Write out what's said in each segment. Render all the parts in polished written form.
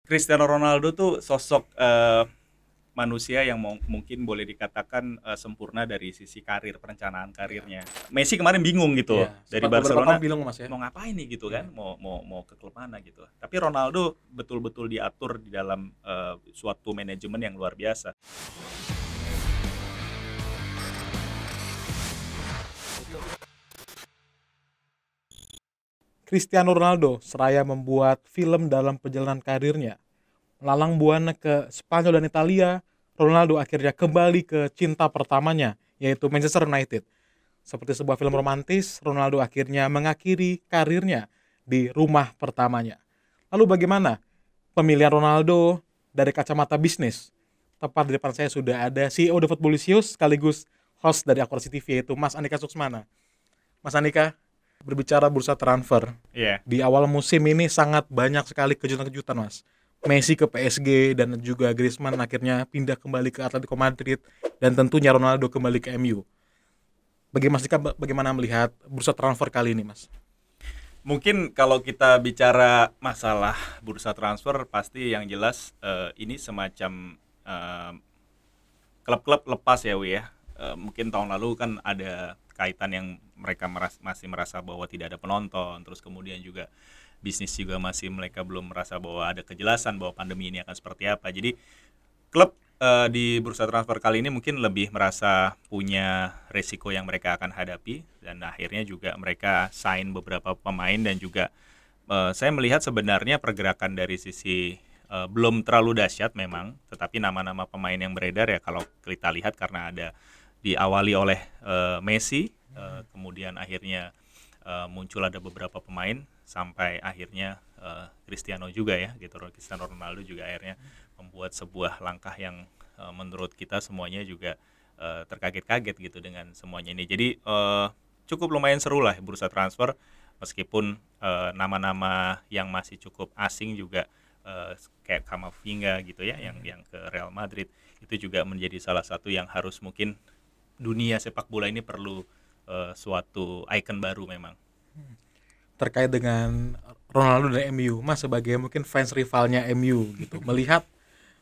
Cristiano Ronaldo tuh sosok manusia yang mungkin boleh dikatakan sempurna dari sisi karir, perencanaan Iya. karirnya. Messi kemarin bingung gitu Iya, dari sempat beberapa tahun Barcelona bilang Mas ya. mau ngapain nih gitu Iya. kan, mau ke klub mana gitu. Tapi Ronaldo betul-betul diatur di dalam suatu manajemen yang luar biasa. Cristiano Ronaldo seraya membuat film dalam perjalanan karirnya. Melalang buana ke Spanyol dan Italia, Ronaldo akhirnya kembali ke cinta pertamanya, yaitu Manchester United. Seperti sebuah film romantis, Ronaldo akhirnya mengakhiri karirnya di rumah pertamanya. Lalu bagaimana pemilihan Ronaldo dari kacamata bisnis? Tepat di depan saya sudah ada CEO The Footballicious sekaligus host dari Akurasi TV, yaitu Mas Andika Suksmana. Mas Andika, berbicara bursa transfer, Iya. di awal musim ini sangat banyak sekali kejutan-kejutan, Mas. Messi ke PSG dan juga Griezmann akhirnya pindah kembali ke Atletico Madrid dan tentunya Ronaldo kembali ke MU. Bagaimana melihat bursa transfer kali ini, Mas? Mungkin kalau kita bicara masalah bursa transfer pasti yang jelas ini semacam eh, klub-klub lepas ya Wi ya. Mungkin tahun lalu kan ada kaitan yang mereka masih merasa bahwa tidak ada penonton, terus kemudian juga bisnis juga masih mereka belum merasa bahwa ada kejelasan bahwa pandemi ini akan seperti apa. Jadi klub di bursa transfer kali ini mungkin lebih merasa punya resiko yang mereka akan hadapi dan akhirnya juga mereka sign beberapa pemain dan juga saya melihat sebenarnya pergerakan dari sisi belum terlalu dahsyat memang, tetapi nama-nama pemain yang beredar ya kalau kita lihat karena ada diawali oleh Messi, kemudian akhirnya muncul ada beberapa pemain sampai akhirnya Cristiano juga ya gitu, Cristiano Ronaldo juga akhirnya membuat sebuah langkah yang menurut kita semuanya juga terkaget-kaget gitu dengan semuanya ini. Jadi cukup lumayan seru lah bursa transfer meskipun nama-nama yang masih cukup asing juga kayak Kamavinga gitu ya yang ke Real Madrid itu juga menjadi salah satu yang harus mungkin dunia sepak bola ini perlu suatu ikon baru memang. Terkait dengan Ronaldo dan MU, Mas sebagai mungkin fans rivalnya MU gitu, melihat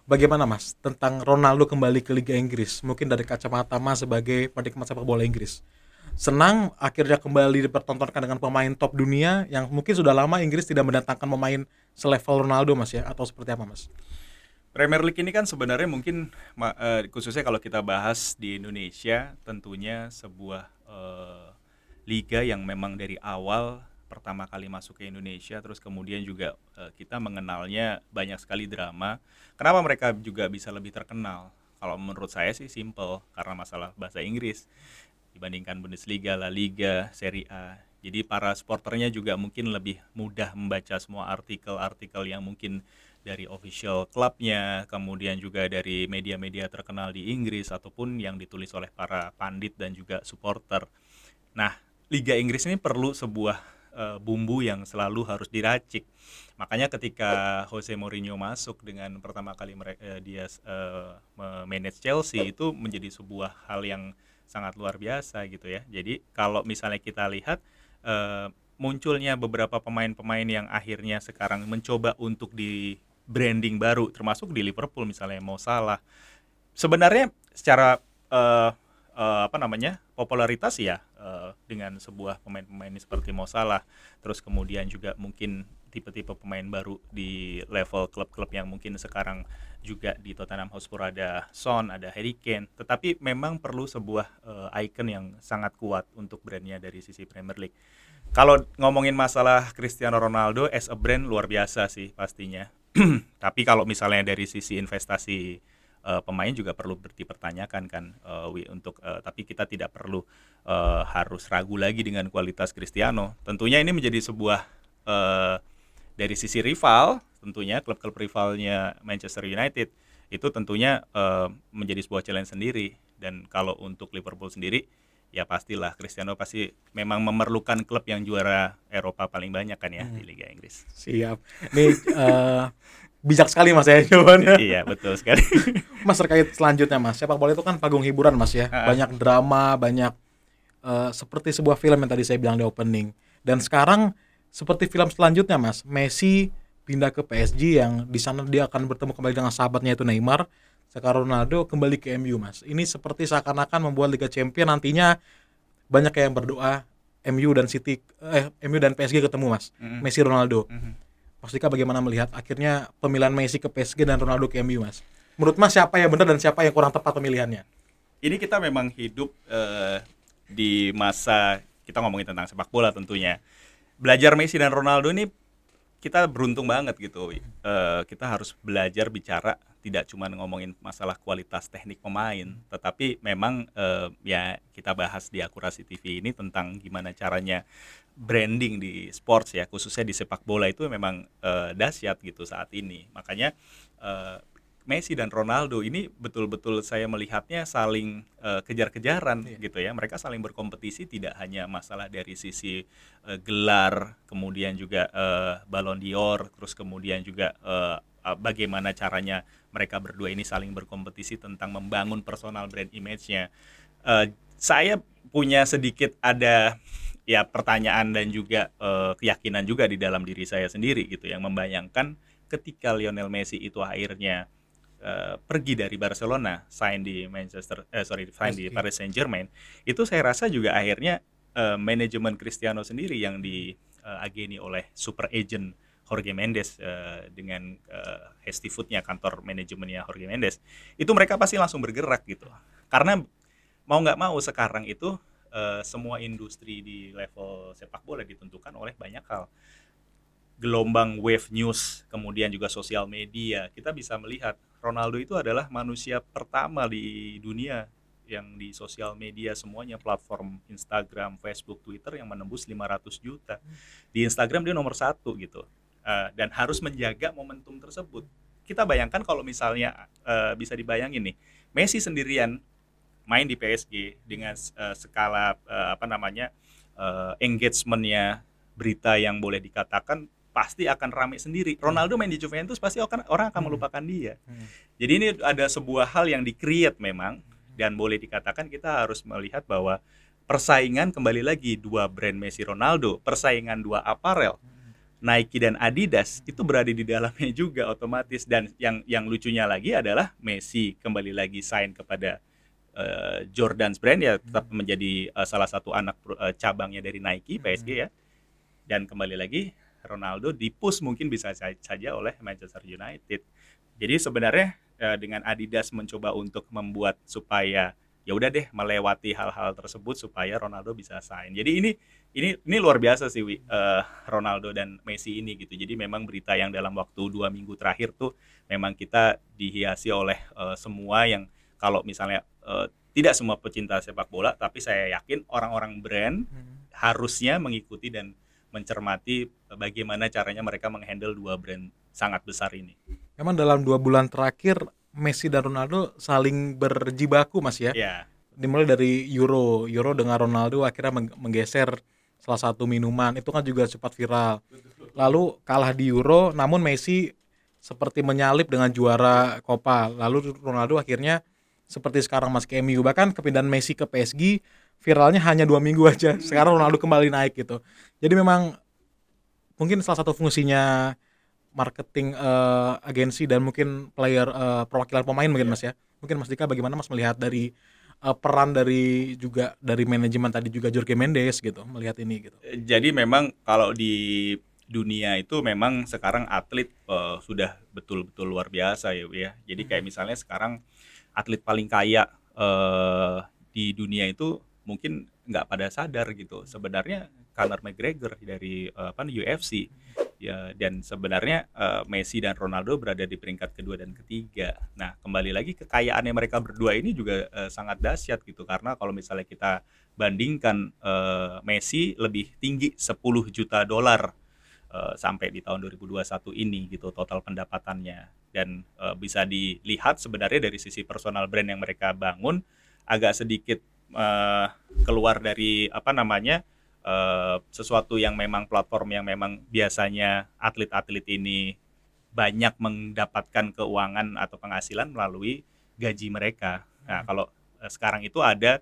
bagaimana Mas tentang Ronaldo kembali ke Liga Inggris? Mungkin dari kacamata Mas sebagai penikmat sepak bola Inggris. Senang akhirnya kembali dipertontonkan dengan pemain top dunia yang mungkin sudah lama Inggris tidak mendatangkan pemain selevel Ronaldo, Mas ya, atau seperti apa, Mas? Premier League ini kan sebenarnya mungkin khususnya kalau kita bahas di Indonesia tentunya sebuah liga yang memang dari awal pertama kali masuk ke Indonesia terus kemudian juga kita mengenalnya banyak sekali drama. Kenapa mereka juga bisa lebih terkenal? Kalau menurut saya sih simple karena masalah bahasa Inggris dibandingkan Bundesliga, La Liga, Serie A. Jadi para sporternya juga mungkin lebih mudah membaca semua artikel-artikel yang mungkin dari official klubnya, kemudian juga dari media-media terkenal di Inggris ataupun yang ditulis oleh para pandit dan juga supporter. Nah, Liga Inggris ini perlu sebuah bumbu yang selalu harus diracik. Makanya ketika Jose Mourinho masuk dengan pertama kali dia manage Chelsea itu menjadi sebuah hal yang sangat luar biasa gitu ya. Jadi kalau misalnya kita lihat munculnya beberapa pemain-pemain yang akhirnya sekarang mencoba untuk di branding baru termasuk di Liverpool misalnya Mo Salah. Sebenarnya secara popularitas ya dengan sebuah pemain-pemain seperti Mo Salah, terus kemudian juga mungkin tipe-tipe pemain baru di level klub-klub yang mungkin sekarang juga di Tottenham Hotspur ada Son, ada Harry Kane, tetapi memang perlu sebuah icon yang sangat kuat untuk brandnya dari sisi Premier League. Kalau ngomongin masalah Cristiano Ronaldo as a brand luar biasa sih pastinya. Tapi kalau misalnya dari sisi investasi pemain juga perlu dipertanyakan kan untuk tapi kita tidak perlu harus ragu lagi dengan kualitas Cristiano. Tentunya ini menjadi sebuah dari sisi rival, tentunya klub-klub rivalnya Manchester United itu tentunya menjadi sebuah challenge sendiri. Dan kalau untuk Liverpool sendiri ya pastilah Cristiano pasti memang memerlukan klub yang juara Eropa paling banyak kan ya di Liga Inggris. Siap. Ini bijak sekali Mas ya jawabannya. Iya, betul sekali. Mas terkait selanjutnya Mas, sepak bola itu kan panggung hiburan Mas ya. Banyak drama, banyak seperti sebuah film yang tadi saya bilang di opening. Dan sekarang seperti film selanjutnya Mas, Messi pindah ke PSG yang di sana dia akan bertemu kembali dengan sahabatnya itu Neymar. Sekarang Ronaldo kembali ke MU, Mas. Ini seperti seakan-akan membuat Liga Champions nantinya banyak yang berdoa MU dan PSG ketemu, Mas. Messi Ronaldo. Mas Dika bagaimana melihat akhirnya pemilihan Messi ke PSG dan Ronaldo ke MU, Mas? Menurut Mas siapa yang benar dan siapa yang kurang tepat pemilihannya? Ini kita memang hidup di masa kita ngomongin tentang sepak bola tentunya. Belajar Messi dan Ronaldo ini kita beruntung banget gitu. Kita harus belajar bicara tidak cuma ngomongin masalah kualitas teknik pemain, tetapi memang ya kita bahas di Akurasi TV ini tentang gimana caranya branding di sports ya, khususnya di sepak bola itu memang dahsyat gitu saat ini. Makanya Messi dan Ronaldo ini betul-betul saya melihatnya saling kejar-kejaran gitu ya. Mereka saling berkompetisi tidak hanya masalah dari sisi gelar, kemudian juga Ballon d'Or, terus kemudian juga bagaimana caranya mereka berdua ini saling berkompetisi tentang membangun personal brand image-nya. Saya punya sedikit ada ya pertanyaan dan juga keyakinan juga di dalam diri saya sendiri gitu yang membayangkan ketika Lionel Messi itu akhirnya pergi dari Barcelona, sign di di Paris Saint-Germain, itu saya rasa juga akhirnya manajemen Cristiano sendiri yang diageni oleh super agent Jorge Mendes dengan Hasty Food-nya, kantor manajemennya Jorge Mendes, itu mereka pasti langsung bergerak gitu. Karena mau nggak mau sekarang itu semua industri di level sepak bola ditentukan oleh banyak hal. Gelombang wave news, kemudian juga sosial media, kita bisa melihat Ronaldo itu adalah manusia pertama di dunia yang di sosial media semuanya, platform Instagram, Facebook, Twitter yang menembus 500 juta. Di Instagram dia nomor 1 gitu. Dan harus menjaga momentum tersebut. Kita bayangkan kalau misalnya bisa dibayangin nih, Messi sendirian main di PSG dengan skala engagement-nya, berita yang boleh dikatakan pasti akan ramai sendiri. Ronaldo main di Juventus pasti orang akan melupakan dia. Jadi ini ada sebuah hal yang di-create memang, dan boleh dikatakan kita harus melihat bahwa persaingan kembali lagi dua brand Messi Ronaldo, persaingan dua aparel Nike dan Adidas itu berada di dalamnya juga otomatis. Dan yang lucunya lagi adalah Messi kembali lagi sign kepada Jordan's brand ya, tetap menjadi salah satu anak cabangnya dari Nike, PSG ya. Dan kembali lagi Ronaldo dipush mungkin bisa saja oleh Manchester United. Jadi sebenarnya dengan Adidas mencoba untuk membuat supaya ya udah deh melewati hal-hal tersebut supaya Ronaldo bisa sign. Jadi ini luar biasa sih Ronaldo dan Messi ini gitu. Jadi memang berita yang dalam waktu 2 minggu terakhir tuh memang kita dihiasi oleh semua yang kalau misalnya tidak semua pecinta sepak bola, tapi saya yakin orang-orang brand harusnya mengikuti dan mencermati bagaimana caranya mereka menghandle dua brand sangat besar ini. Memang dalam 2 bulan terakhir Messi dan Ronaldo saling berjibaku, Mas ya. Ya. Dimulai dari Euro dengan Ronaldo akhirnya menggeser salah satu minuman, itu kan juga cepat viral. Lalu kalah di Euro, namun Messi seperti menyalip dengan juara Copa. Lalu Ronaldo akhirnya seperti sekarang Mas ke MU. Bahkan kepindahan Messi ke PSG viralnya hanya 2 minggu aja. Sekarang Ronaldo kembali naik gitu. Jadi memang mungkin salah satu fungsinya marketing agensi dan mungkin player perwakilan pemain mungkin Mas ya. Mungkin Mas Dika bagaimana Mas melihat dari peran dari manajemen tadi juga Jorge Mendes gitu melihat ini gitu. Jadi memang kalau di dunia itu memang sekarang atlet sudah betul-betul luar biasa ya. Jadi kayak misalnya sekarang atlet paling kaya di dunia itu mungkin nggak pada sadar gitu. Sebenarnya Conor McGregor dari UFC ya, dan sebenarnya Messi dan Ronaldo berada di peringkat kedua dan ketiga. Nah, kembali lagi kekayaannya mereka berdua ini juga sangat dahsyat gitu, karena kalau misalnya kita bandingkan Messi lebih tinggi 10 juta dolar sampai di tahun 2021 ini gitu total pendapatannya. Dan bisa dilihat sebenarnya dari sisi personal brand yang mereka bangun agak sedikit keluar dari sesuatu yang memang platform yang memang biasanya atlet-atlet ini banyak mendapatkan keuangan atau penghasilan melalui gaji mereka. Nah, kalau sekarang itu ada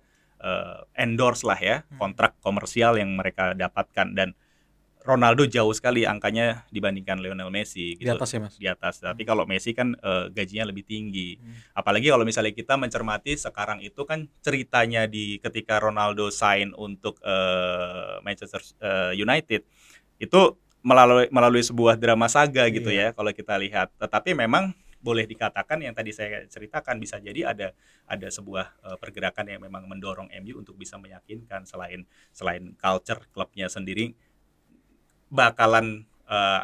endorse lah ya, kontrak komersial yang mereka dapatkan. Dan Ronaldo jauh sekali angkanya dibandingkan Lionel Messi Di gitu, atas ya, Mas? di atas. Tapi kalau Messi kan gajinya lebih tinggi. Apalagi kalau misalnya kita mencermati sekarang itu kan ceritanya di ketika Ronaldo sign untuk Manchester United itu melalui sebuah drama saga gitu Iya. ya kalau kita lihat. Tetapi memang boleh dikatakan yang tadi saya ceritakan bisa jadi ada sebuah pergerakan yang memang mendorong MU untuk bisa meyakinkan selain culture klubnya sendiri bakalan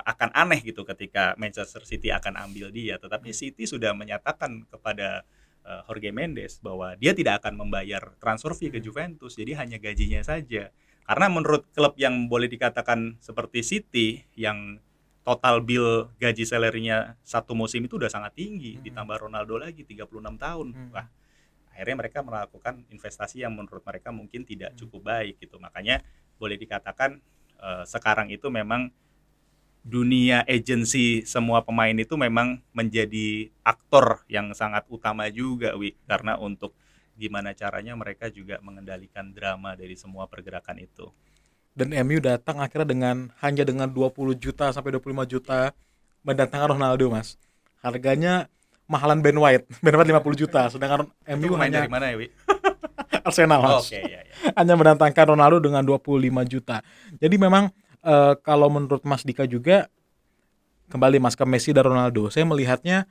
akan aneh gitu ketika Manchester City akan ambil dia. Tetapi City sudah menyatakan kepada Jorge Mendes bahwa dia tidak akan membayar transfer fee ke Juventus, jadi hanya gajinya saja. Karena menurut klub yang boleh dikatakan seperti City yang total bill gaji salary-nya satu musim itu udah sangat tinggi, ditambah Ronaldo lagi 36 tahun. Wah, akhirnya mereka melakukan investasi yang menurut mereka mungkin tidak cukup baik gitu. Makanya boleh dikatakan sekarang itu memang dunia agensi semua pemain itu memang menjadi aktor yang sangat utama juga, karena untuk gimana caranya mereka juga mengendalikan drama dari semua pergerakan itu. Dan MU datang akhirnya hanya dengan 20 juta sampai 25 juta mendatangkan Ronaldo, Mas. Harganya mahalan Ben White. Ben White 50 juta, sedangkan Itu MU pemain hanya dari mana ya, Wi? Arsenal, Mas. Oke, ya, ya. Hanya mendatangkan Ronaldo dengan 25 juta. Jadi memang kalau menurut Mas Dika juga, kembali Mas ke Messi dan Ronaldo, saya melihatnya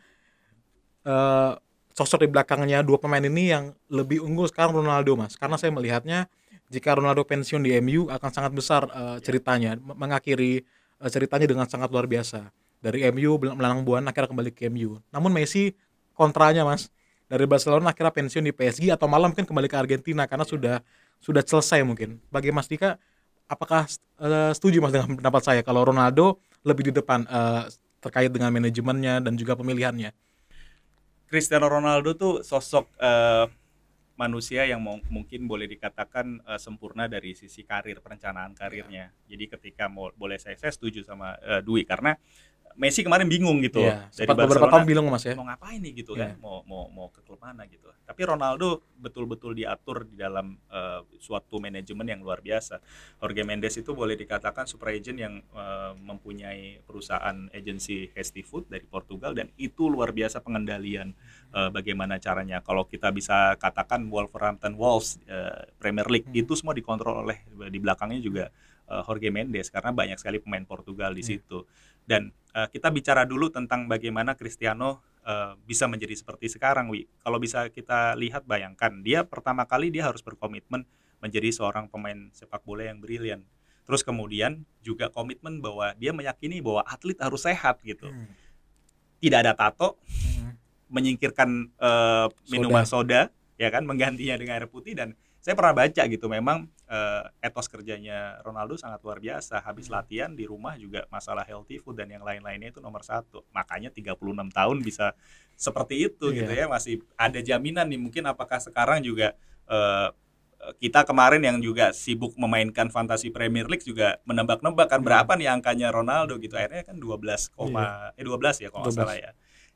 sosok di belakangnya dua pemain ini yang lebih unggul sekarang Ronaldo, Mas. Karena saya melihatnya jika Ronaldo pensiun di MU akan sangat besar ceritanya, mengakhiri ceritanya dengan sangat luar biasa. Dari MU melalang buana akhirnya kembali ke MU. Namun Messi kontranya, Mas. Dari Barcelona akhirnya pensiun di PSG atau malah mungkin kembali ke Argentina karena sudah selesai mungkin. Bagi Mas Dika, apakah setuju Mas dengan pendapat saya kalau Ronaldo lebih di depan terkait dengan manajemennya dan juga pemilihannya? Cristiano Ronaldo tuh sosok manusia yang mungkin boleh dikatakan sempurna dari sisi karir, perencanaan karirnya. Jadi ketika boleh saya setuju sama Dwi, karena Messi kemarin bingung gitu Iya, dari sempat beberapa tahun Barcelona bilang Mas ya. mau ngapain nih gitu Iya. kan, mau ke klub mana gitu. Tapi Ronaldo betul-betul diatur di dalam suatu manajemen yang luar biasa. Jorge Mendes itu boleh dikatakan super agent yang mempunyai perusahaan agensi hasty food dari Portugal, dan itu luar biasa pengendalian bagaimana caranya. Kalau kita bisa katakan Wolverhampton Wolves Premier League itu semua dikontrol oleh, di belakangnya juga Jorge Mendes, karena banyak sekali pemain Portugal di situ. Dan kita bicara dulu tentang bagaimana Cristiano bisa menjadi seperti sekarang, Wi. Kalau bisa kita lihat, bayangkan dia pertama kali dia harus berkomitmen menjadi seorang pemain sepak bola yang brilian. Terus kemudian juga komitmen bahwa dia meyakini bahwa atlet harus sehat gitu. Tidak ada tato, menyingkirkan minuman soda, ya kan, menggantinya dengan air putih. Dan saya pernah baca gitu, memang etos kerjanya Ronaldo sangat luar biasa. Habis latihan di rumah juga masalah healthy food dan yang lain-lainnya itu nomor satu. Makanya 36 tahun bisa seperti itu gitu ya, masih ada jaminan nih. Mungkin apakah sekarang juga kita kemarin yang juga sibuk memainkan fantasi Premier League juga menebak-nebak kan berapa nih angkanya Ronaldo gitu. Akhirnya kan 12 ya kalau nggak salah ya.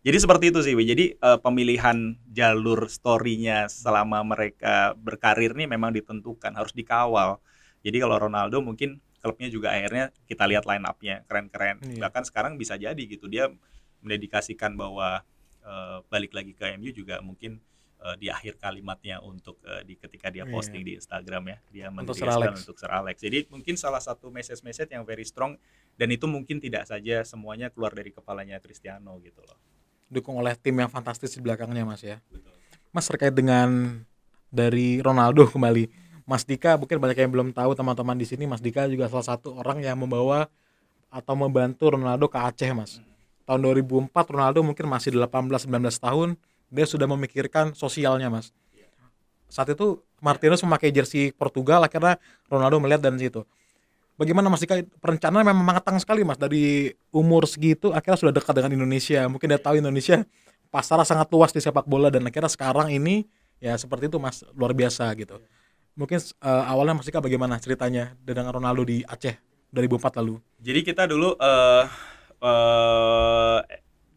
Jadi seperti itu sih, jadi pemilihan jalur story-nya selama mereka berkarir nih memang ditentukan, harus dikawal. Jadi kalau Ronaldo mungkin klubnya juga akhirnya kita lihat line up-nya keren-keren. Bahkan sekarang bisa jadi gitu dia mendedikasikan bahwa balik lagi ke MU juga mungkin di akhir kalimatnya untuk ketika dia posting di Instagram ya, dia mendedikasikan untuk Sir Alex. Jadi mungkin salah satu message yang very strong, dan itu mungkin tidak saja semuanya keluar dari kepalanya Cristiano gitu loh. Dukung oleh tim yang fantastis di belakangnya Mas ya. Betul. Mas, terkait dengan dari Ronaldo kembali, Mas Dika mungkin banyak yang belum tahu, teman-teman di sini, Mas Dika juga salah satu orang yang membawa atau membantu Ronaldo ke Aceh, Mas. Tahun 2004 Ronaldo mungkin masih 18-19 tahun, dia sudah memikirkan sosialnya, Mas. Saat itu Martinez memakai jersey Portugal, akhirnya Ronaldo melihat dan situ. Bagaimana Mas Dika, perencanaan memang matang sekali Mas, dari umur segitu akhirnya sudah dekat dengan Indonesia. Mungkin dia tahu Indonesia pasarnya sangat luas di sepak bola, dan akhirnya sekarang ini ya seperti itu Mas, luar biasa gitu. Mungkin awalnya Mas Dika bagaimana ceritanya dengan Ronaldo di Aceh 2004 lalu? Jadi kita dulu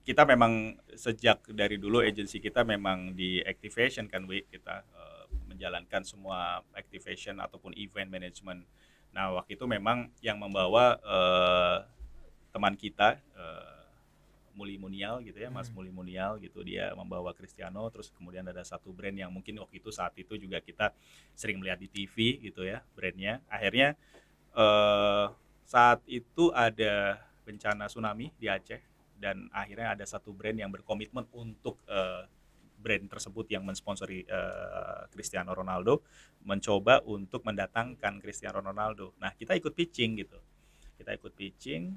kita memang sejak dari dulu agensi kita memang di activation kan, kita menjalankan semua activation ataupun event management. Nah, waktu itu memang yang membawa teman kita Muli Munial gitu ya, Mas Muli Munial gitu, dia membawa Cristiano. Terus kemudian ada satu brand yang mungkin waktu itu saat itu juga kita sering melihat di TV gitu ya, brandnya. Akhirnya saat itu ada bencana tsunami di Aceh, dan akhirnya ada satu brand yang berkomitmen untuk brand tersebut yang mensponsori Cristiano Ronaldo mencoba untuk mendatangkan Cristiano Ronaldo. Nah, kita ikut pitching gitu. Kita ikut pitching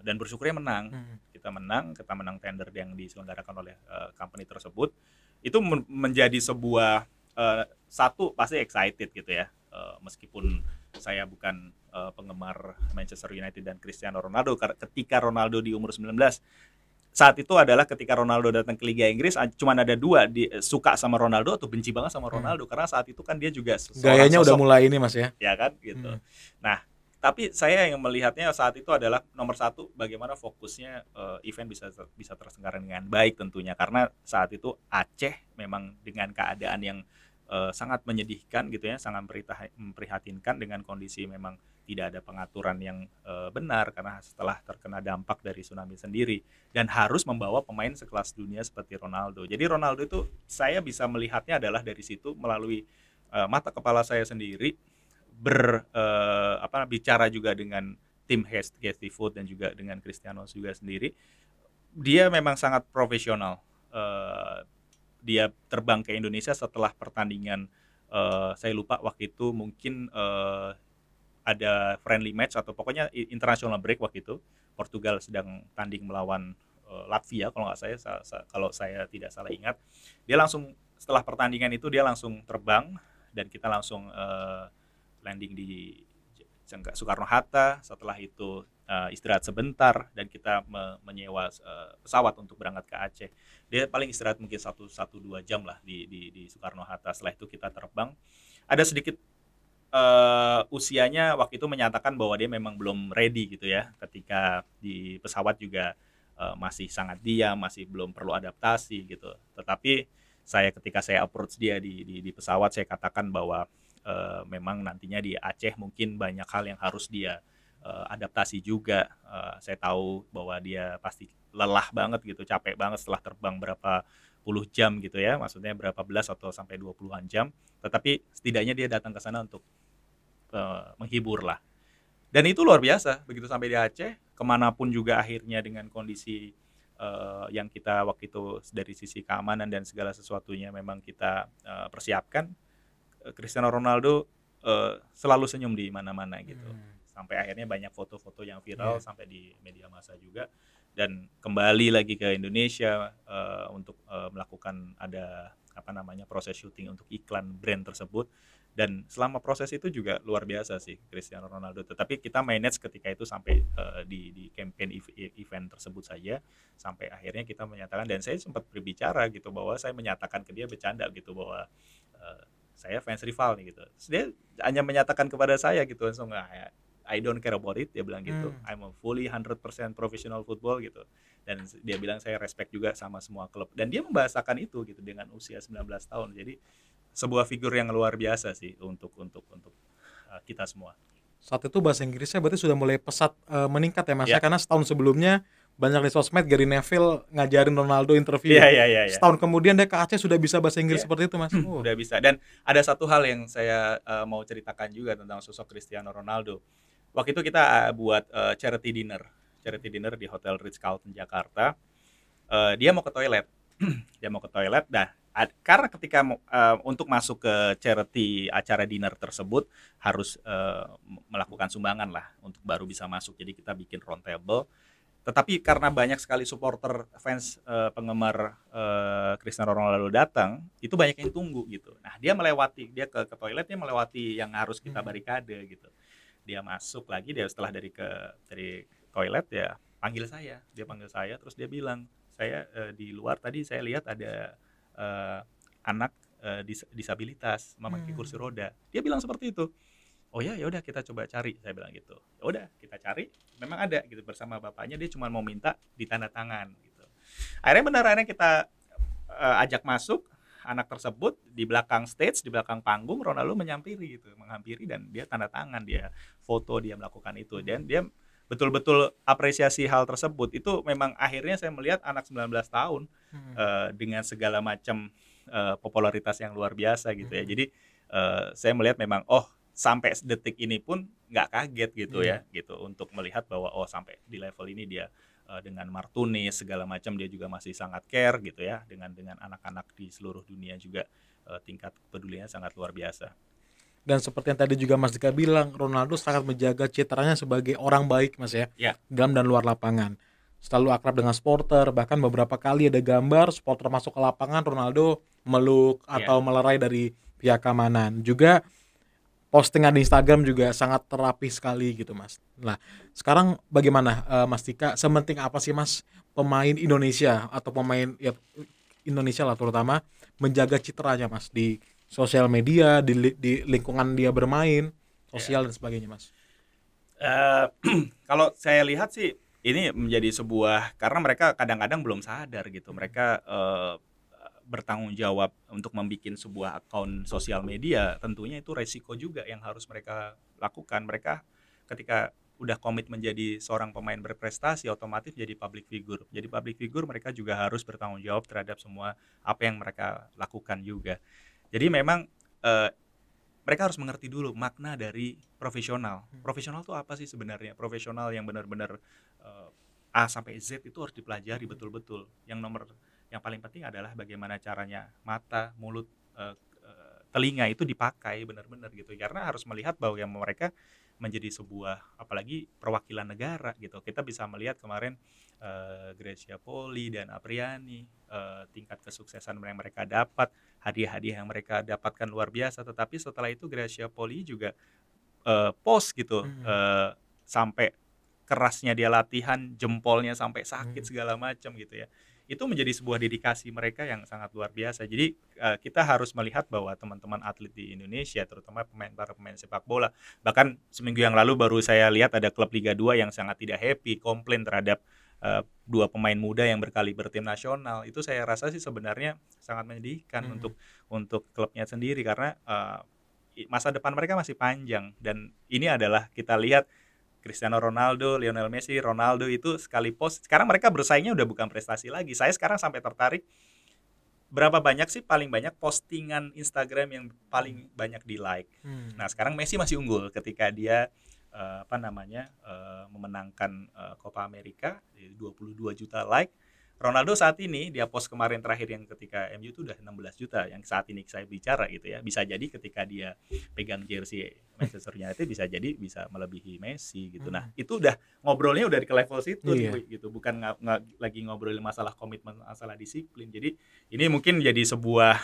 dan bersyukurnya menang. Kita menang tender yang diselenggarakan oleh company tersebut. Itu menjadi sebuah satu pasti excited gitu ya. Meskipun saya bukan penggemar Manchester United dan Cristiano Ronaldo, ketika Ronaldo di umur 19, saat itu adalah ketika Ronaldo datang ke Liga Inggris, cuman ada dua, suka sama Ronaldo atau benci banget sama Ronaldo, karena saat itu kan dia juga gayanya udah mulai ini Mas ya. Ya kan gitu. Nah, tapi saya yang melihatnya saat itu adalah nomor satu, bagaimana fokusnya event bisa terselenggara dengan baik tentunya, karena saat itu Aceh memang dengan keadaan yang sangat menyedihkan gitu ya, sangat memprihatinkan dengan kondisi memang tidak ada pengaturan yang benar karena setelah terkena dampak dari tsunami sendiri, dan harus membawa pemain sekelas dunia seperti Ronaldo. Jadi Ronaldo itu saya bisa melihatnya adalah dari situ melalui mata kepala saya sendiri, bicara juga dengan tim Hasty Food dan juga dengan Cristiano juga sendiri. Dia memang sangat profesional. Dia terbang ke Indonesia setelah pertandingan, saya lupa waktu itu mungkin ada friendly match atau pokoknya international break waktu itu. Portugal sedang tanding melawan Latvia kalau saya tidak salah ingat. Dia langsung setelah pertandingan itu dia langsung terbang dan kita langsung landing di Soekarno-Hatta. Setelah itu istirahat sebentar dan kita menyewa pesawat untuk berangkat ke Aceh. Dia paling istirahat mungkin 1-2 jam lah di Soekarno-Hatta. Setelah itu kita terbang. Ada sedikit usianya waktu itu menyatakan bahwa dia memang belum ready gitu ya. Ketika di pesawat juga masih sangat diam, masih belum perlu adaptasi gitu. Tetapi ketika saya approach dia di pesawat, saya katakan bahwa memang nantinya di Aceh mungkin banyak hal yang harus dia adaptasi juga. Saya tahu bahwa dia pasti lelah banget gitu, capek banget setelah terbang berapa puluh jam gitu ya, maksudnya berapa belas atau sampai 20-an jam. Tetapi setidaknya dia datang ke sana untuk menghibur lah. Dan itu luar biasa, begitu sampai di Aceh, kemanapun juga akhirnya dengan kondisi yang kita waktu itu dari sisi keamanan dan segala sesuatunya memang kita persiapkan, Cristiano Ronaldo selalu senyum di mana-mana gitu. Sampai akhirnya banyak foto-foto yang viral sampai di media massa juga. Dan kembali lagi ke Indonesia untuk melakukan proses syuting untuk iklan brand tersebut. Dan selama proses itu juga luar biasa sih Cristiano Ronaldo. Tetapi kita manage ketika itu sampai di campaign event tersebut saja, sampai akhirnya kita menyatakan, dan saya sempat berbicara gitu bahwa saya menyatakan ke dia bercanda gitu bahwa saya fans rival nih gitu. Terus dia hanya menyatakan kepada saya gitu langsung, I don't care about it, dia bilang gitu. I'm a fully 100% professional football gitu. Dan dia bilang saya respect juga sama semua klub. Dan dia membahasakan itu gitu dengan usia 19 tahun. Jadi sebuah figur yang luar biasa sih untuk kita semua. Saat itu bahasa Inggrisnya berarti sudah mulai pesat meningkat ya Mas ya, karena setahun sebelumnya banyak di sosmed Gary Neville ngajarin Ronaldo interview. Setahun kemudian dia ke Aceh sudah bisa bahasa Inggris seperti itu Mas. Udah bisa. Dan ada satu hal yang saya mau ceritakan juga tentang sosok Cristiano Ronaldo. Waktu itu kita buat charity dinner di Hotel Ritz-Carlton Jakarta. Dia mau ke toilet. Nah, karena ketika untuk masuk ke charity acara dinner tersebut harus melakukan sumbangan lah untuk baru bisa masuk. Jadi kita bikin round table. Tetapi karena banyak sekali supporter fans penggemar Cristiano Ronaldo datang, itu banyak yang tunggu gitu. Nah, dia ke toilet, dia melewati yang harus kita barikade gitu. Dia masuk lagi, setelah dari toilet dia panggil saya, terus dia bilang, saya di luar tadi saya lihat ada anak disabilitas memakai kursi roda. Dia bilang seperti itu. Oh ya udah kita coba cari, saya bilang gitu. Ya udah kita cari, memang ada gitu bersama bapaknya, dia cuma mau minta ditanda tangan gitu. Akhirnya kita ajak masuk. anak tersebut di belakang stage, di belakang panggung Ronaldo menghampiri dan dia tanda tangan, dia foto, dia melakukan itu dan dia betul-betul apresiasi hal tersebut. Itu memang akhirnya saya melihat anak 19 tahun dengan segala macam popularitas yang luar biasa gitu ya. Jadi saya melihat memang sampai detik ini pun nggak kaget gitu ya gitu untuk melihat bahwa sampai di level ini dia dengan Martunis segala macam dia juga masih sangat care gitu ya dengan anak-anak di seluruh dunia juga tingkat peduliannya sangat luar biasa. Dan seperti yang tadi juga Mas Dika bilang, Ronaldo sangat menjaga citranya sebagai orang baik, Mas ya, dalam dan luar lapangan. Selalu akrab dengan supporter, bahkan beberapa kali ada gambar supporter masuk ke lapangan, Ronaldo meluk atau melerai dari pihak keamanan. Juga postingan di Instagram juga sangat terapi sekali gitu, Mas. Nah, sekarang bagaimana Mas Dika, sementing apa sih Mas pemain Indonesia atau pemain ya Indonesia lah terutama menjaga citranya Mas di sosial media, di lingkungan dia bermain, sosial dan sebagainya, Mas? Kalau saya lihat sih ini menjadi sebuah, karena mereka kadang-kadang belum sadar gitu, mereka bertanggung jawab untuk membuat sebuah akun sosial media, tentunya itu resiko juga yang harus mereka lakukan. Mereka ketika udah komit menjadi seorang pemain berprestasi, otomatis jadi public figure. Jadi public figure mereka juga harus bertanggung jawab terhadap semua apa yang mereka lakukan juga. Jadi memang mereka harus mengerti dulu makna dari profesional. Profesional itu apa sih sebenarnya? Profesional yang benar-benar A sampai Z itu harus dipelajari betul-betul. Yang paling penting adalah bagaimana caranya mata, mulut, telinga itu dipakai benar-benar gitu. Karena harus melihat bahwa yang mereka menjadi sebuah, apalagi perwakilan negara gitu. Kita bisa melihat kemarin Gracia Poli dan Apriani, tingkat kesuksesan yang mereka dapat, hadiah-hadiah yang mereka dapatkan luar biasa. Tetapi setelah itu Gracia Poli juga post gitu, sampai kerasnya dia latihan, jempolnya sampai sakit segala macam gitu ya. Itu menjadi sebuah dedikasi mereka yang sangat luar biasa. Jadi kita harus melihat bahwa teman-teman atlet di Indonesia, terutama para pemain sepak bola, bahkan seminggu yang lalu baru saya lihat ada klub Liga 2 yang sangat tidak happy, komplain terhadap dua pemain muda yang berkaliber tim nasional. Itu saya rasa sih sebenarnya sangat menyedihkan untuk klubnya sendiri, karena masa depan mereka masih panjang. Dan ini adalah kita lihat Cristiano Ronaldo, Lionel Messi, Ronaldo itu sekali post, sekarang mereka bersaingnya udah bukan prestasi lagi. Saya sekarang sampai tertarik, berapa banyak sih paling banyak postingan Instagram yang paling banyak di like. Nah sekarang Messi masih unggul ketika dia memenangkan Copa America, 22 juta like. Ronaldo saat ini dia post kemarin terakhir yang ketika MU itu udah 16 juta yang saat ini saya bicara gitu ya. Bisa jadi ketika dia pegang jersey Manchester United bisa jadi bisa melebihi Messi gitu. Nah, itu udah ngobrolnya udah di level situ gitu. Bukan lagi ngobrolin masalah komitmen, masalah disiplin. Jadi ini mungkin jadi sebuah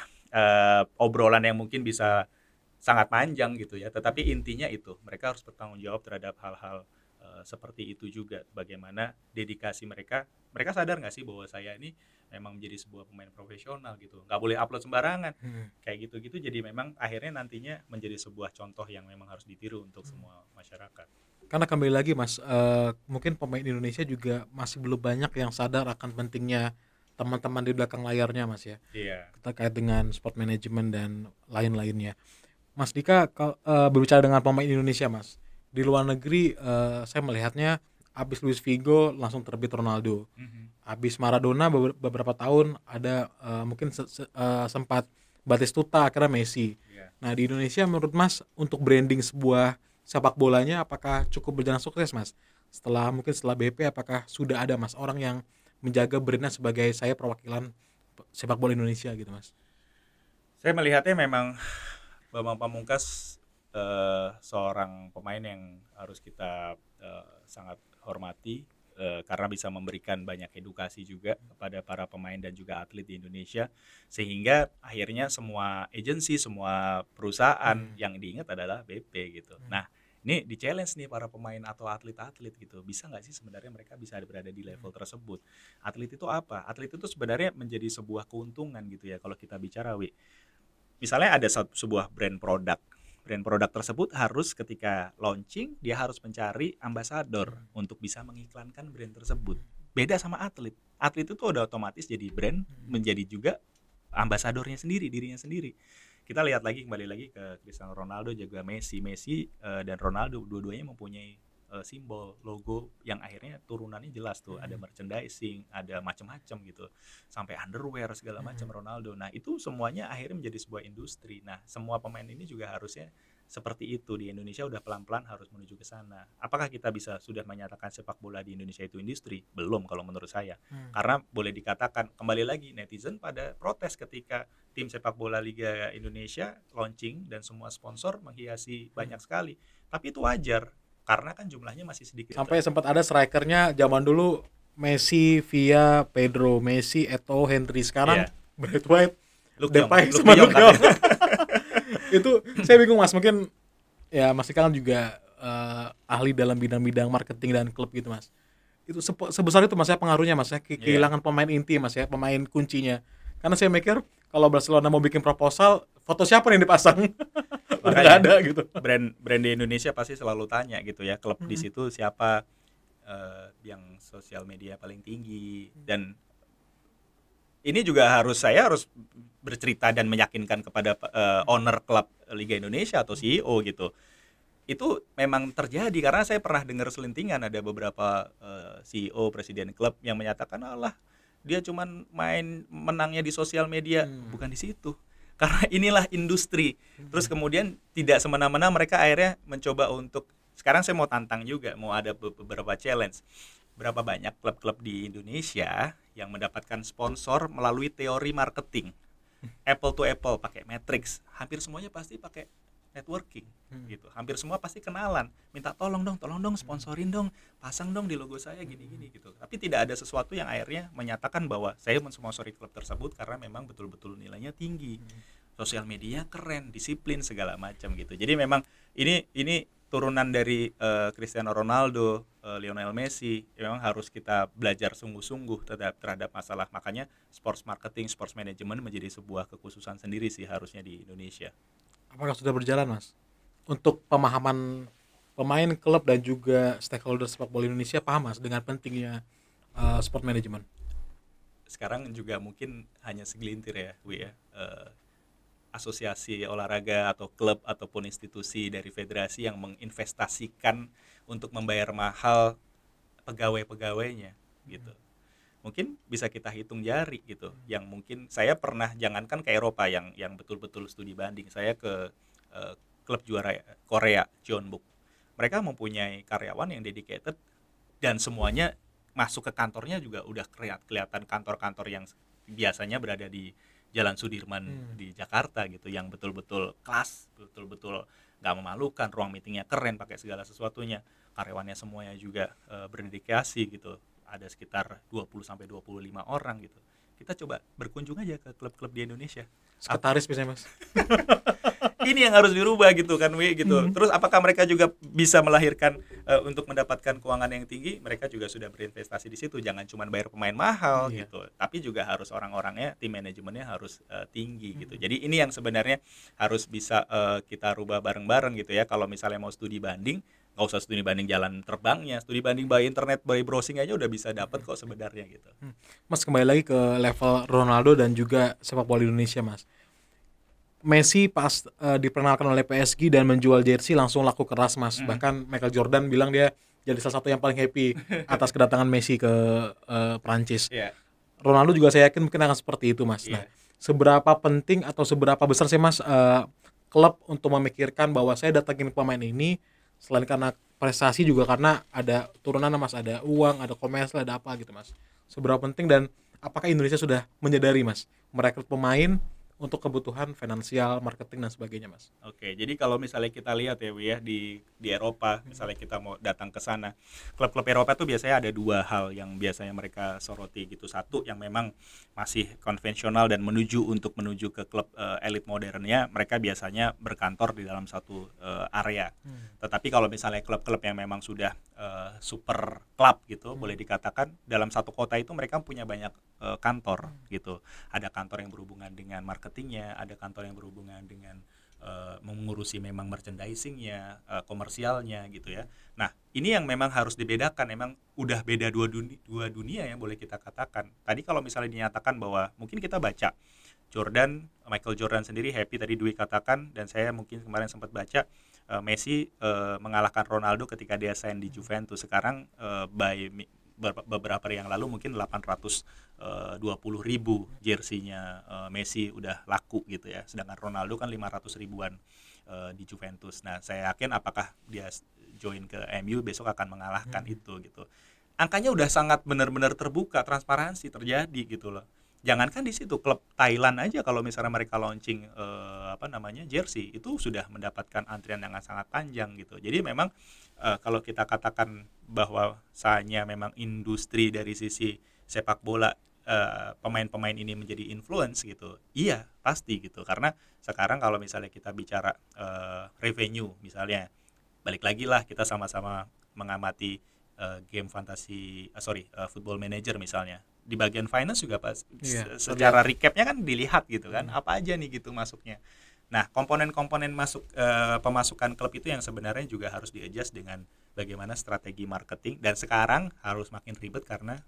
obrolan yang mungkin bisa sangat panjang gitu ya. Tetapi intinya itu, mereka harus bertanggung jawab terhadap hal-hal seperti itu juga. Bagaimana dedikasi mereka sadar nggak sih bahwa saya ini memang menjadi sebuah pemain profesional gitu, nggak boleh upload sembarangan kayak gitu. Jadi memang akhirnya nantinya menjadi sebuah contoh yang memang harus ditiru untuk semua masyarakat. Karena kembali lagi Mas, mungkin pemain Indonesia juga masih belum banyak yang sadar akan pentingnya teman-teman di belakang layarnya Mas ya. Terkait dengan sport management dan lain-lainnya. Mas Dika, berbicara dengan pemain Indonesia Mas, di luar negeri saya melihatnya habis Luis Figo langsung terbit Ronaldo. Habis Maradona beberapa tahun ada mungkin sempat Batistuta, akhirnya Messi. Nah di Indonesia menurut Mas untuk branding sebuah sepak bolanya apakah cukup berjalan sukses Mas? Setelah BP apakah sudah ada Mas orang yang menjaga brandnya sebagai saya perwakilan sepak bola Indonesia gitu Mas? Saya melihatnya memang Bambang Pamungkas seorang pemain yang harus kita sangat hormati karena bisa memberikan banyak edukasi juga kepada para pemain dan juga atlet di Indonesia, sehingga akhirnya semua agensi, semua perusahaan yang diingat adalah BP gitu. Nah ini di challenge nih para pemain atau atlet-atlet gitu, bisa nggak sih sebenarnya mereka bisa berada di level tersebut? Atlet itu apa? Atlet itu sebenarnya menjadi sebuah keuntungan gitu ya kalau kita bicara misalnya ada sebuah brand produk tersebut harus ketika launching dia harus mencari ambasador untuk bisa mengiklankan brand tersebut. Beda sama atlet itu udah otomatis jadi brand, menjadi juga ambasadornya sendiri, dirinya sendiri. Kita lihat lagi, kembali lagi ke Cristiano Ronaldo juga Messi dan Ronaldo, dua-duanya mempunyai simbol, logo yang akhirnya turunannya jelas tuh, ada merchandising, ada macam-macam gitu, sampai underwear segala macam Ronaldo. Nah itu semuanya akhirnya menjadi sebuah industri. Nah semua pemain ini juga harusnya seperti itu. Di Indonesia udah pelan-pelan harus menuju ke sana. Apakah kita bisa sudah menyatakan sepak bola di Indonesia itu industri? Belum kalau menurut saya. Karena boleh dikatakan, kembali lagi, netizen pada protes ketika tim sepak bola Liga Indonesia launching dan semua sponsor menghiasi banyak sekali. Tapi itu wajar karena kan jumlahnya masih sedikit. Sampai sempat ada strikernya zaman dulu, Messi, Villa, Pedro, Messi, Eto'o, Henry. Sekarang Brad White, Depay sama Luke de Jong. Itu saya bingung Mas, mungkin ya Mas Ika kan juga ahli dalam bidang-bidang marketing dan klub gitu Mas. Itu sebesar itu Mas ya pengaruhnya Mas ya, kehilangan pemain inti Mas ya, pemain kuncinya. Karena saya mikir kalau Barcelona mau bikin proposal, foto siapa yang dipasang? Udah nggak ada gitu. Brand di Indonesia pasti selalu tanya gitu ya, klub di situ siapa yang sosial media paling tinggi. Dan ini juga saya harus bercerita dan meyakinkan kepada owner klub Liga Indonesia atau CEO gitu. Itu memang terjadi karena saya pernah dengar selintingan ada beberapa CEO presiden klub yang menyatakan Allah dia cuman main menangnya di sosial media, bukan di situ. Karena inilah industri. Terus kemudian tidak semena-mena mereka akhirnya mencoba untuk, sekarang saya mau tantang juga, mau ada beberapa challenge. Berapa banyak klub-klub di Indonesia yang mendapatkan sponsor melalui teori marketing. Apple to Apple pakai Matrix, hampir semuanya pasti pakai networking gitu. Hampir semua pasti kenalan, minta tolong dong sponsorin dong, pasang dong di logo saya gini-gini gitu. Tapi tidak ada sesuatu yang akhirnya menyatakan bahwa saya mensponsori klub tersebut karena memang betul-betul nilainya tinggi. Sosial media keren, disiplin segala macam gitu. Jadi memang ini turunan dari Cristiano Ronaldo, Lionel Messi, memang harus kita belajar sungguh-sungguh terhadap masalah. Makanya sports marketing, sports management menjadi sebuah kekhususan sendiri sih harusnya di Indonesia. Apakah sudah berjalan Mas? Untuk pemahaman pemain, klub dan juga stakeholder sepak bola Indonesia paham Mas dengan pentingnya sport management? Sekarang juga mungkin hanya segelintir ya, Wi ya. Asosiasi olahraga atau klub ataupun institusi dari federasi yang menginvestasikan untuk membayar mahal pegawai-pegawainya gitu. Mungkin bisa kita hitung jari gitu. Yang mungkin saya pernah, jangankan ke Eropa yang betul-betul studi banding, saya ke klub juara Korea, Jeonbuk. Mereka mempunyai karyawan yang dedicated dan semuanya masuk ke kantornya juga udah kelihatan kantor-kantor yang biasanya berada di Jalan Sudirman di Jakarta gitu, yang betul-betul kelas, betul-betul nggak memalukan, ruang meetingnya keren, pakai segala sesuatunya, karyawannya semuanya juga berdedikasi gitu, ada sekitar 20-25 orang gitu. Kita coba berkunjung aja ke klub-klub di Indonesia. Sekretaris biasanya Mas. Ini yang harus dirubah gitu kan Wi gitu. Terus apakah mereka juga bisa melahirkan untuk mendapatkan keuangan yang tinggi? Mereka juga sudah berinvestasi di situ. Jangan cuma bayar pemain mahal gitu, tapi juga harus orang-orangnya, tim manajemennya harus tinggi gitu. Jadi ini yang sebenarnya harus bisa kita rubah bareng-bareng gitu ya. Kalau misalnya mau studi banding, nggak usah studi banding jalan terbangnya, studi banding by internet, by browsing aja udah bisa dapat kok sebenarnya gitu. Mas kembali lagi ke level Ronaldo dan juga sepak bola Indonesia Mas. Messi pas diperkenalkan oleh PSG dan menjual jersey langsung laku keras Mas. Bahkan Michael Jordan bilang dia jadi salah satu yang paling happy atas kedatangan Messi ke Prancis. Ronaldo juga saya yakin mungkin akan seperti itu Mas. Nah, seberapa penting atau seberapa besar sih Mas klub untuk memikirkan bahwa saya datangin pemain ini selain karena prestasi juga karena ada turunan Mas, ada uang, ada komersial, ada apa gitu Mas. Seberapa penting dan apakah Indonesia sudah menyadari Mas merekrut pemain untuk kebutuhan finansial, marketing dan sebagainya Mas. Oke, jadi kalau misalnya kita lihat ya Wi ya di Eropa, misalnya kita mau datang ke sana, klub-klub Eropa tuh biasanya ada dua hal yang biasanya mereka soroti gitu. Satu yang memang masih konvensional dan menuju ke klub elit modernnya, mereka biasanya berkantor di dalam satu area. Tetapi kalau misalnya klub-klub yang memang sudah super klub gitu, boleh dikatakan dalam satu kota itu mereka punya banyak kantor gitu. Ada kantor yang berhubungan dengan marketingnya, ada kantor yang berhubungan dengan mengurusi memang merchandisingnya, komersialnya gitu ya. Nah ini yang memang harus dibedakan, memang udah beda dua dunia ya boleh kita katakan. Tadi kalau misalnya dinyatakan bahwa mungkin kita baca Michael Jordan sendiri happy tadi Dwi katakan, dan saya mungkin kemarin sempat baca Messi mengalahkan Ronaldo ketika dia sign di Juventus. Sekarang beberapa hari yang lalu mungkin 820.000 jersinya Messi udah laku gitu ya, sedangkan Ronaldo kan 500 ribuan di Juventus. Nah, saya yakin apakah dia join ke MU besok akan mengalahkan itu gitu. Angkanya udah sangat benar-benar terbuka, transparansi terjadi gitu loh. Jangankan di situ, klub Thailand aja kalau misalnya mereka launching jersey itu sudah mendapatkan antrian yang sangat panjang gitu. Jadi memang kalau kita katakan bahwa bahwasanya memang industri dari sisi sepak bola pemain-pemain ini menjadi influence gitu, iya pasti gitu. Karena sekarang kalau misalnya kita bicara revenue misalnya, balik lagi lah kita sama-sama mengamati game fantasi football manager misalnya, di bagian finance juga secara recapnya kan dilihat gitu kan, apa aja nih gitu masuknya. Nah, komponen-komponen pemasukan klub itu yang sebenarnya juga harus di-adjust dengan bagaimana strategi marketing, dan sekarang harus makin ribet karena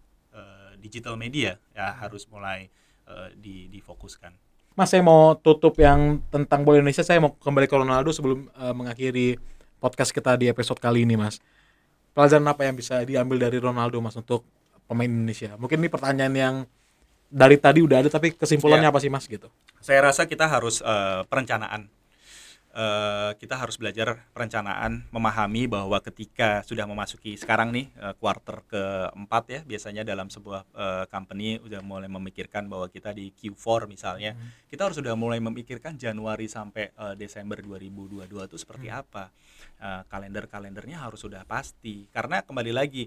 digital media ya harus mulai difokuskan. Mas, saya mau tutup yang tentang bola Indonesia, saya mau kembali ke Ronaldo sebelum mengakhiri podcast kita di episode kali ini, Mas. Pelajaran apa yang bisa diambil dari Ronaldo, Mas, untuk pemain Indonesia? Mungkin ini pertanyaan yang dari tadi udah ada, tapi kesimpulannya apa sih, Mas, gitu? Saya rasa kita harus perencanaan. Kita harus belajar perencanaan, memahami bahwa ketika sudah memasuki sekarang nih kuarter keempat ya, biasanya dalam sebuah company udah mulai memikirkan bahwa kita di Q4 misalnya, kita harus sudah mulai memikirkan Januari sampai Desember 2022 itu seperti apa. Kalender-kalendernya harus sudah pasti, karena kembali lagi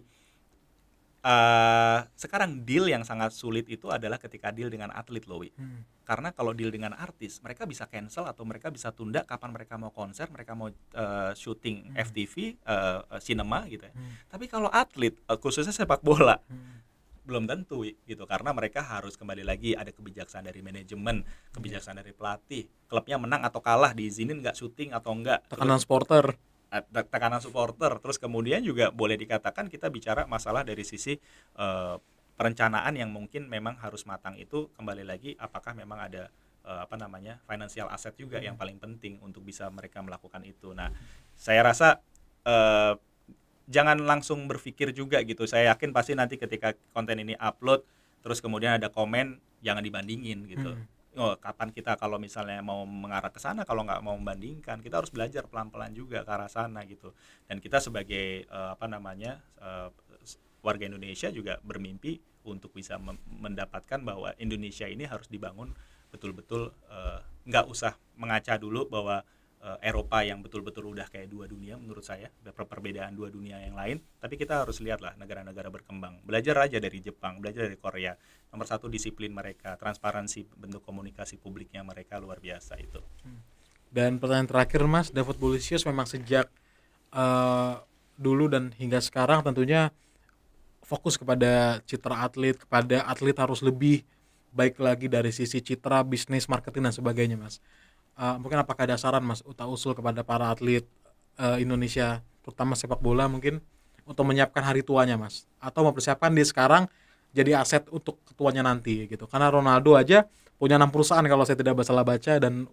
sekarang deal yang sangat sulit itu adalah ketika deal dengan atlet loh, Wi. Karena kalau deal dengan artis, mereka bisa cancel atau mereka bisa tunda kapan mereka mau konser, mereka mau syuting FTV, cinema gitu ya. Tapi kalau atlet, khususnya sepak bola, belum tentu gitu, karena mereka harus kembali lagi ada kebijaksanaan dari manajemen, kebijaksanaan dari pelatih, klubnya menang atau kalah diizinin nggak syuting atau enggak, tekanan supporter, terus kemudian juga boleh dikatakan kita bicara masalah dari sisi perencanaan yang mungkin memang harus matang. Itu kembali lagi apakah memang ada financial asset juga yang paling penting untuk bisa mereka melakukan itu. Nah, saya rasa jangan langsung berpikir juga gitu. Saya yakin pasti nanti ketika konten ini upload terus kemudian ada komen, jangan dibandingin gitu. Kapan kita kalau misalnya mau mengarah ke sana, kalau nggak mau membandingkan, kita harus belajar pelan-pelan juga ke arah sana gitu. Dan kita sebagai warga Indonesia juga bermimpi untuk bisa mendapatkan bahwa Indonesia ini harus dibangun betul-betul, nggak usah mengaca dulu bahwa Eropa yang betul-betul udah kayak dua dunia menurut saya, perbedaan dua dunia yang lain, tapi kita harus lihatlah negara-negara berkembang, belajar aja dari Jepang, belajar dari Korea. Nomor satu disiplin mereka, transparansi bentuk komunikasi publiknya mereka luar biasa itu. Dan pertanyaan terakhir, Mas, The Footballicious memang sejak dulu dan hingga sekarang tentunya fokus kepada citra atlet, kepada atlet harus lebih baik lagi dari sisi citra, bisnis, marketing dan sebagainya, Mas. Mungkin apakah ada saran, Mas, usul kepada para atlet Indonesia, terutama sepak bola mungkin, untuk menyiapkan hari tuanya, Mas, atau mempersiapkan dia sekarang jadi aset untuk ketuanya nanti gitu. Karena Ronaldo aja punya 6 perusahaan kalau saya tidak salah baca, dan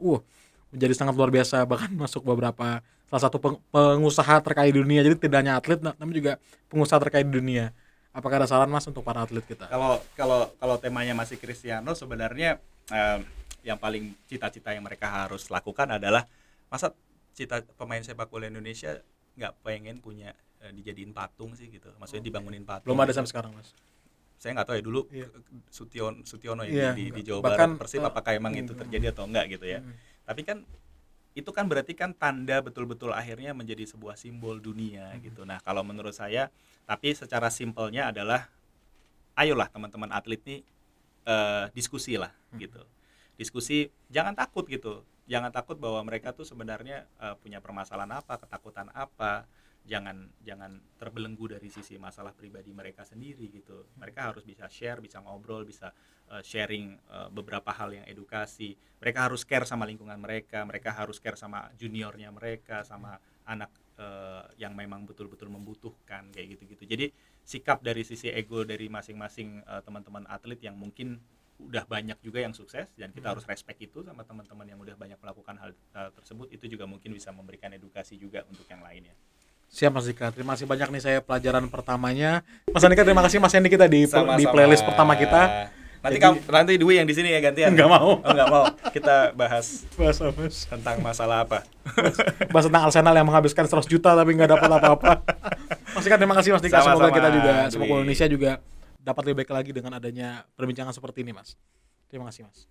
menjadi sangat luar biasa, bahkan masuk beberapa salah satu pengusaha terkaya di dunia. Jadi tidak hanya atlet, namun juga pengusaha terkaya di dunia. Apakah ada saran, Mas, untuk para atlet kita? Kalau temanya masih Cristiano, sebenarnya yang paling cita-cita yang mereka harus lakukan adalah, masa cita pemain sepak bola Indonesia nggak pengen punya dijadiin patung sih gitu, maksudnya dibangunin patung. Belum ada sampai sekarang, Mas. Saya nggak tahu ya dulu Sutiono di Jawa bahkan, Barat Persib, apakah emang itu terjadi atau enggak gitu ya. Tapi kan itu kan berarti kan tanda betul-betul akhirnya menjadi sebuah simbol dunia gitu. Nah, kalau menurut saya, tapi secara simpelnya adalah, ayolah teman-teman atlet nih diskusi lah gitu. Diskusi, jangan takut gitu. Jangan takut bahwa mereka tuh sebenarnya punya permasalahan apa, ketakutan apa. Jangan terbelenggu dari sisi masalah pribadi mereka sendiri gitu. Mereka harus bisa share, bisa ngobrol, bisa sharing beberapa hal yang edukasi. Mereka harus care sama lingkungan mereka harus care sama juniornya mereka, sama anak yang memang betul-betul membutuhkan kayak gitu-gitu. Jadi sikap dari sisi ego dari masing-masing teman-teman atlet yang mungkin udah banyak juga yang sukses, dan kita harus respect itu sama teman-teman yang udah banyak melakukan hal tersebut. Itu juga mungkin bisa memberikan edukasi juga untuk yang lainnya. Siap Mas Dika, terima kasih banyak nih, saya pelajaran pertamanya. Mas Andika, terima kasih Mas Hendy kita di Sama-sama. playlist pertama kita. Nanti Dwi yang di sini ya gantian. Nggak mau. Oh, nggak mau. Kita bahas Mas. tentang masalah apa? Bahas tentang Arsenal yang menghabiskan 100 juta tapi nggak dapat apa-apa. Mas Dika, terima kasih Mas Dika. Sama-sama, Semoga kita juga, Dwi. semoga Indonesia juga dapat lebih baik lagi dengan adanya perbincangan seperti ini Mas. Terima kasih Mas.